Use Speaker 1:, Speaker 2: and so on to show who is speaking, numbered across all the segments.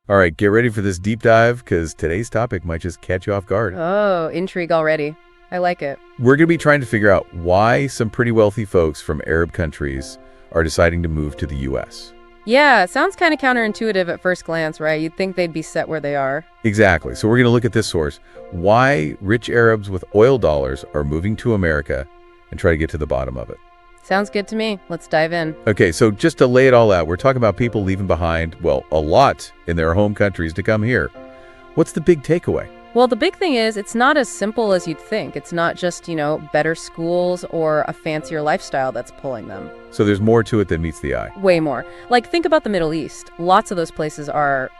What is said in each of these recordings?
Speaker 1: All right, get ready for this deep dive because today's topic might just catch you off guard.
Speaker 2: Oh, intrigue already. I like it.
Speaker 1: We're going to be trying to figure out why some pretty wealthy folks from Arab countries are deciding to move to the U.S.
Speaker 2: Yeah, sounds kind of counterintuitive at first glance, right? You'd think they'd be set where they are.
Speaker 1: Exactly. So we're going to look at this source, why rich Arabs with oil dollars are moving to America, and try to get to the bottom of it.
Speaker 2: Sounds good to me. Let's dive in.
Speaker 1: Okay, so just to lay it all out, we're talking about people leaving behind, well, a lot in their home countries to come here. What's the big takeaway?
Speaker 2: Well, the big thing is it's not as simple as you'd think. It's not just, better schools or a fancier lifestyle that's pulling them.
Speaker 1: So there's more to it than meets the eye.
Speaker 2: Way more. Like, think about the Middle East. Lots of those places are,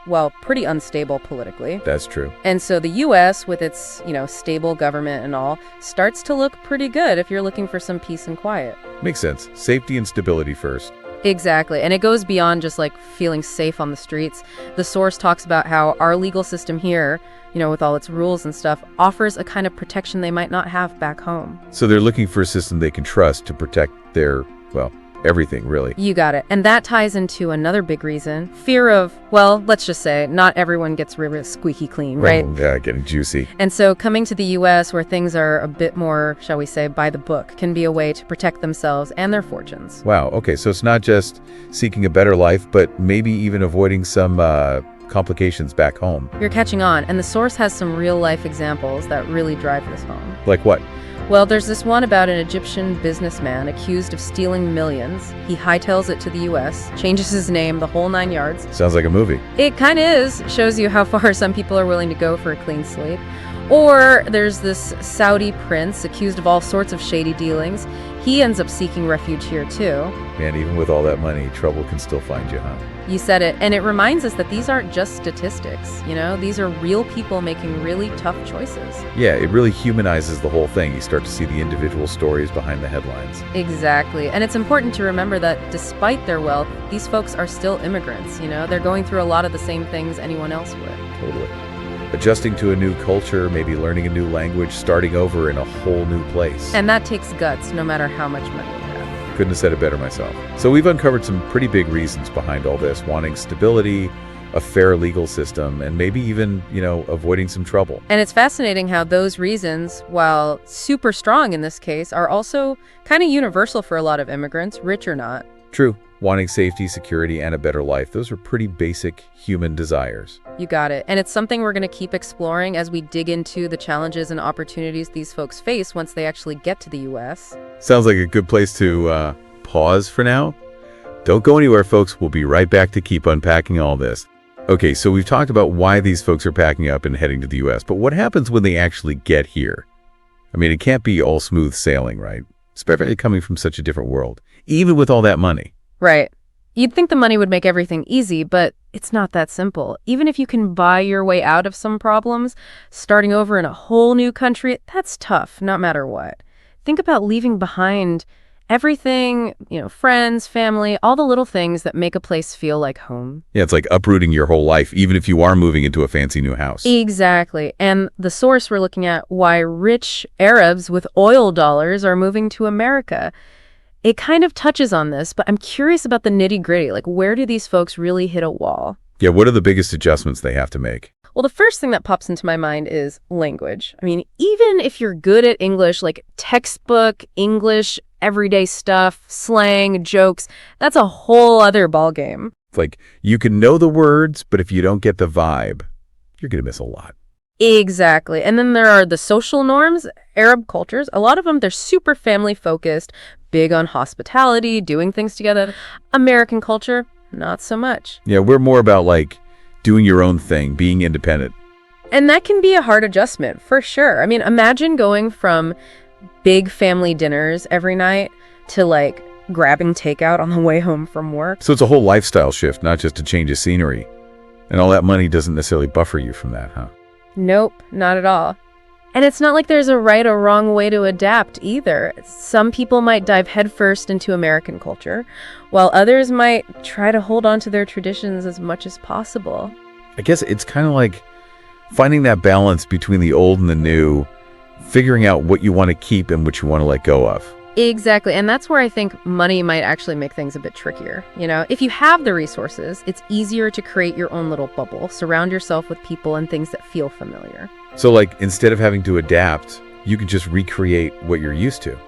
Speaker 2: pretty unstable politically.
Speaker 1: That's true.
Speaker 2: And so the U.S., with its, stable government and all, starts to look pretty good if you're looking for some peace and quiet.
Speaker 1: Makes sense. Safety and stability first.
Speaker 2: Exactly. And it goes beyond just feeling safe on the streets. The source talks about how our legal system here, with all its rules and stuff, offers a kind of protection they might not have back home.
Speaker 1: So they're looking for a system they can trust to protect their, everything, really.
Speaker 2: You got it. And that ties into another big reason. Fear of, let's just say, not everyone gets really squeaky clean, right?
Speaker 1: Yeah, getting juicy.
Speaker 2: And so coming to the U.S., where things are a bit more, shall we say, by the book, can be a way to protect themselves and their fortunes.
Speaker 1: Wow. Okay, so it's not just seeking a better life, but maybe even avoiding some complications back home.
Speaker 2: You're catching on. And the source has some real-life examples that really drive this home.
Speaker 1: Like what?
Speaker 2: Well, there's this one about an Egyptian businessman accused of stealing millions. He hightails it to the U.S., changes his name, the whole 9 yards.
Speaker 1: Sounds like a movie.
Speaker 2: It kind of is. Shows you how far some people are willing to go for a clean slate. Or there's this Saudi prince accused of all sorts of shady dealings. He ends up seeking refuge here, too.
Speaker 1: Man, even with all that money, trouble can still find you, huh?
Speaker 2: You said it. And it reminds us that these aren't just statistics. These are real people making really tough choices.
Speaker 1: Yeah, it really humanizes the whole thing. You start to see the individual stories behind the headlines.
Speaker 2: Exactly. And it's important to remember that despite their wealth, these folks are still immigrants. They're going through a lot of the same things anyone else would.
Speaker 1: Totally. Adjusting to a new culture, maybe learning a new language, starting over in a whole new place.
Speaker 2: And that takes guts, no matter how much money you have.
Speaker 1: Couldn't have said it better myself. So we've uncovered some pretty big reasons behind all this, wanting stability, a fair legal system, and maybe even, avoiding some trouble.
Speaker 2: And it's fascinating how those reasons, while super strong in this case, are also kind of universal for a lot of immigrants, rich or not.
Speaker 1: True. Wanting safety, security, and a better life. Those are pretty basic human desires.
Speaker 2: You got it. And it's something we're going to keep exploring as we dig into the challenges and opportunities these folks face once they actually get to the U.S.
Speaker 1: Sounds like a good place to pause for now. Don't go anywhere, folks. We'll be right back to keep unpacking all this. Okay, so we've talked about why these folks are packing up and heading to the U.S., but what happens when they actually get here? I mean, it can't be all smooth sailing, right? Especially coming from such a different world, even with all that money.
Speaker 2: Right. You'd think the money would make everything easy, but it's not that simple. Even if you can buy your way out of some problems, starting over in a whole new country, that's tough, no matter what. Think about leaving behind everything, friends, family, all the little things that make a place feel like home.
Speaker 1: Yeah, it's like uprooting your whole life, even if you are moving into a fancy new house.
Speaker 2: Exactly. And the source we're looking at, why rich Arabs with oil dollars are moving to America. It kind of touches on this, but I'm curious about the nitty-gritty. Where do these folks really hit a wall?
Speaker 1: Yeah, what are the biggest adjustments they have to make?
Speaker 2: Well, the first thing that pops into my mind is language. I mean, even if you're good at English, textbook English, everyday stuff, slang, jokes, that's a whole other ballgame.
Speaker 1: It's you can know the words, but if you don't get the vibe, you're going to miss a lot.
Speaker 2: Exactly. And then there are the social norms. Arab cultures, a lot of them, they're super family-focused, big on hospitality, doing things together. American culture, not so much.
Speaker 1: Yeah, we're more about, doing your own thing, being independent.
Speaker 2: And that can be a hard adjustment, for sure. I mean, imagine going from big family dinners every night to, grabbing takeout on the way home from work.
Speaker 1: So it's a whole lifestyle shift, not just a change of scenery. And all that money doesn't necessarily buffer you from that, huh?
Speaker 2: Nope, not at all. And it's not like there's a right or wrong way to adapt either. Some people might dive headfirst into American culture, while others might try to hold on to their traditions as much as possible.
Speaker 1: I guess it's kind of like finding that balance between the old and the new, figuring out what you want to keep and what you want to let go of.
Speaker 2: Exactly, and that's where I think money might actually make things a bit trickier. If you have the resources, it's easier to create your own little bubble, surround yourself with people and things that feel familiar.
Speaker 1: So like instead of having to adapt, you can just recreate what you're used to.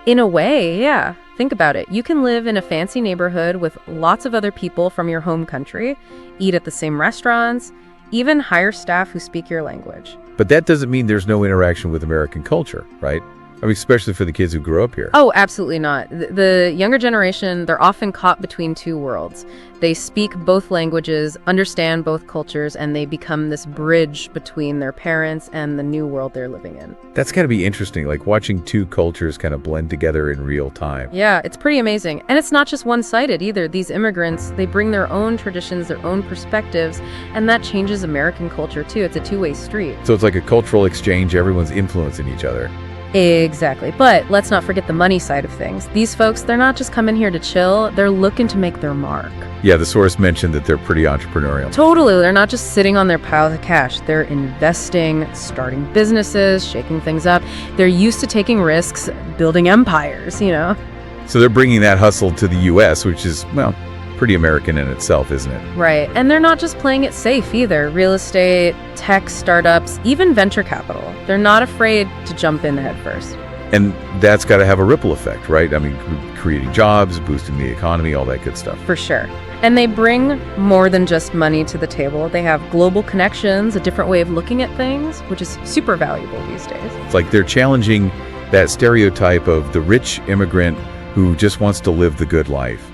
Speaker 2: In a way, yeah. Think about it. You can live in a fancy neighborhood with lots of other people from your home country, eat at the same restaurants, even hire staff who speak your language.
Speaker 1: But that doesn't mean there's no interaction with American culture, right? I mean, especially for the kids who grew up here.
Speaker 2: Oh, absolutely not. The younger generation, they're often caught between two worlds. They speak both languages, understand both cultures, and they become this bridge between their parents and the new world they're living in.
Speaker 1: That's got to be interesting, like watching two cultures kind of blend together in real time.
Speaker 2: Yeah, it's pretty amazing. And it's not just one-sided either. These immigrants, they bring their own traditions, their own perspectives, and that changes American culture too. It's a two-way street.
Speaker 1: So it's like a cultural exchange, everyone's influencing each other.
Speaker 2: Exactly. But let's not forget the money side of things. These folks, they're not just coming here to chill, they're looking to make their mark.
Speaker 1: Yeah, the source mentioned that they're pretty entrepreneurial.
Speaker 2: Totally. They're not just sitting on their piles of cash. They're investing, starting businesses, shaking things up. They're used to taking risks, building empires.
Speaker 1: So they're bringing that hustle to the U.S., which is, well, pretty American in itself, isn't it?
Speaker 2: Right. And they're not just playing it safe either. Real estate, tech startups, even venture capital. They're not afraid to jump in head first.
Speaker 1: And that's got to have a ripple effect, right? I mean, creating jobs, boosting the economy, all that good stuff.
Speaker 2: For sure. And they bring more than just money to the table. They have global connections, a different way of looking at things, which is super valuable these days.
Speaker 1: It's like they're challenging that stereotype of the rich immigrant who just wants to live the good life.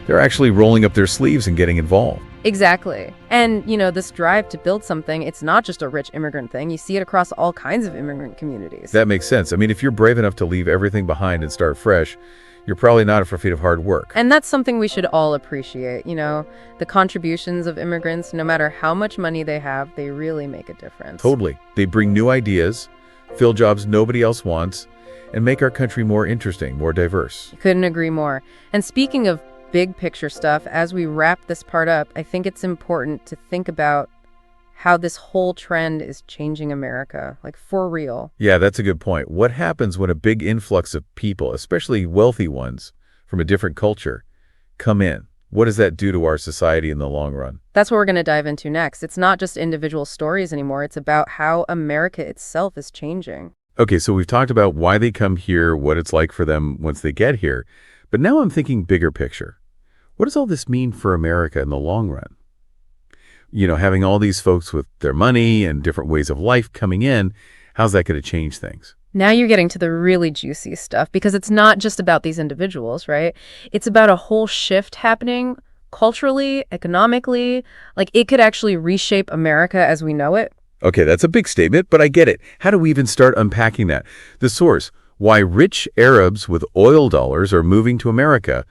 Speaker 1: They're actually rolling up their sleeves and getting involved.
Speaker 2: Exactly. And, this drive to build something, it's not just a rich immigrant thing. You see it across all kinds of immigrant communities.
Speaker 1: That makes sense. I mean, if you're brave enough to leave everything behind and start fresh, you're probably not afraid of hard work.
Speaker 2: And that's something we should all appreciate. The contributions of immigrants, no matter how much money they have, they really make a difference.
Speaker 1: Totally. They bring new ideas, fill jobs nobody else wants, and make our country more interesting, more diverse.
Speaker 2: Couldn't agree more. And speaking of big picture stuff, as we wrap this part up, I think it's important to think about how this whole trend is changing America, like for real.
Speaker 1: Yeah, that's a good point. What happens when a big influx of people, especially wealthy ones from a different culture, come in? What does that do to our society in the long run?
Speaker 2: That's what we're going to dive into next. It's not just individual stories anymore. It's about how America itself is changing.
Speaker 1: Okay, so we've talked about why they come here, what it's like for them once they get here. But now I'm thinking bigger picture. What does all this mean for America in the long run? Having all these folks with their money and different ways of life coming in, how's that going to change things?
Speaker 2: Now you're getting to the really juicy stuff, because it's not just about these individuals, right? It's about a whole shift happening culturally, economically. Like, it could actually reshape America as we know it.
Speaker 1: Okay, that's a big statement, but I get it. How do we even start unpacking that? The source, why rich Arabs with oil dollars are moving to America,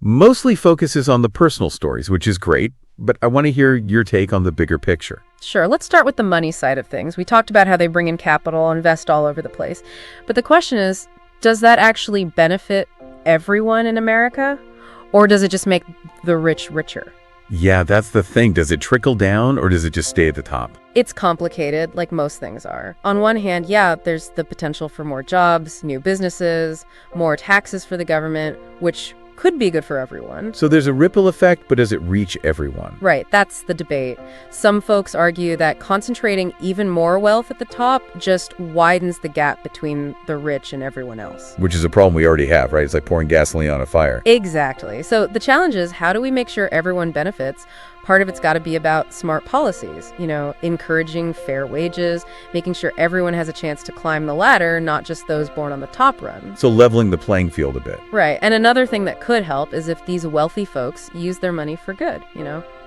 Speaker 1: mostly focuses on the personal stories, which is great, but I want to hear your take on the bigger picture.
Speaker 2: Sure, let's start with the money side of things. We talked about how they bring in capital, invest all over the place. But the question is, does that actually benefit everyone in America? Or does it just make the rich richer?
Speaker 1: Yeah, that's the thing. Does it trickle down or does it just stay at the top?
Speaker 2: It's complicated, like most things are. On one hand, yeah, there's the potential for more jobs, new businesses, more taxes for the government, which could be good for everyone.
Speaker 1: So there's a ripple effect, but does it reach everyone?
Speaker 2: Right, that's the debate. Some folks argue that concentrating even more wealth at the top just widens the gap between the rich and everyone else.
Speaker 1: Which is a problem we already have, right? It's like pouring gasoline on a fire.
Speaker 2: Exactly. So the challenge is, how do we make sure everyone benefits? Part of it's got to be about smart policies, encouraging fair wages, making sure everyone has a chance to climb the ladder, not just those born on the top run.
Speaker 1: So leveling the playing field a bit.
Speaker 2: Right. And another thing that could help is if these wealthy folks use their money for good,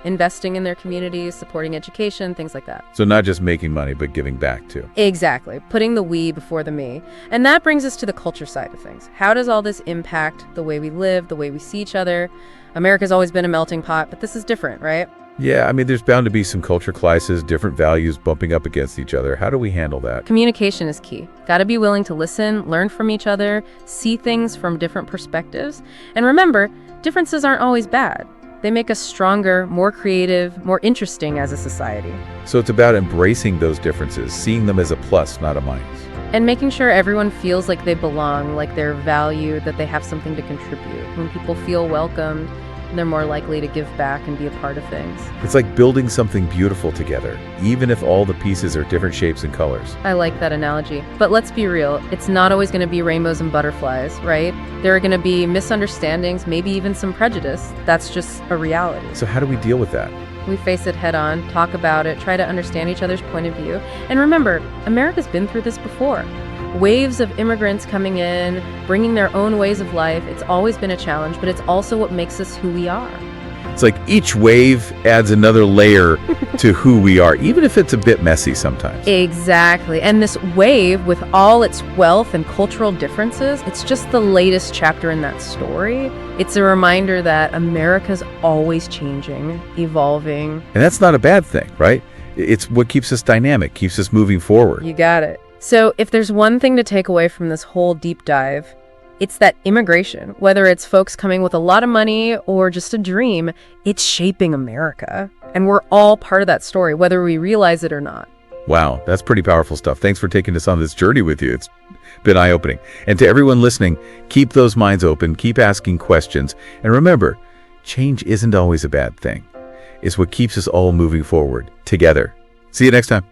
Speaker 2: investing in their communities, supporting education, things like that.
Speaker 1: So not just making money, but giving back too.
Speaker 2: Exactly. Putting the we before the me. And that brings us to the culture side of things. How does all this impact the way we live, the way we see each other? America's always been a melting pot, but this is different, right?
Speaker 1: Yeah, I mean, there's bound to be some culture clashes, different values bumping up against each other. How do we handle that?
Speaker 2: Communication is key. Got to be willing to listen, learn from each other, see things from different perspectives. And remember, differences aren't always bad. They make us stronger, more creative, more interesting as a society.
Speaker 1: So it's about embracing those differences, seeing them as a plus, not a minus.
Speaker 2: And making sure everyone feels like they belong, like they're valued, that they have something to contribute. When people feel welcomed, they're more likely to give back and be a part of things.
Speaker 1: It's like building something beautiful together, even if all the pieces are different shapes and colors.
Speaker 2: I like that analogy. But let's be real, it's not always going to be rainbows and butterflies, right? There are going to be misunderstandings, maybe even some prejudice. That's just a reality.
Speaker 1: So how do we deal with that?
Speaker 2: We face it head on, talk about it, try to understand each other's point of view. And remember, America's been through this before. Waves of immigrants coming in, bringing their own ways of life. It's always been a challenge, but it's also what makes us who we are.
Speaker 1: It's like each wave adds another layer to who we are, even if it's a bit messy sometimes.
Speaker 2: Exactly. And this wave, with all its wealth and cultural differences, it's just the latest chapter in that story. It's a reminder that America's always changing, evolving.
Speaker 1: And that's not a bad thing, right? It's what keeps us dynamic, keeps us moving forward.
Speaker 2: You got it. So if there's one thing to take away from this whole deep dive, it's that immigration, whether it's folks coming with a lot of money or just a dream, it's shaping America. And we're all part of that story, whether we realize it or not.
Speaker 1: Wow, that's pretty powerful stuff. Thanks for taking us on this journey with you. It's been eye-opening. And to everyone listening, keep those minds open, keep asking questions. And remember, change isn't always a bad thing. It's what keeps us all moving forward together. See you next time.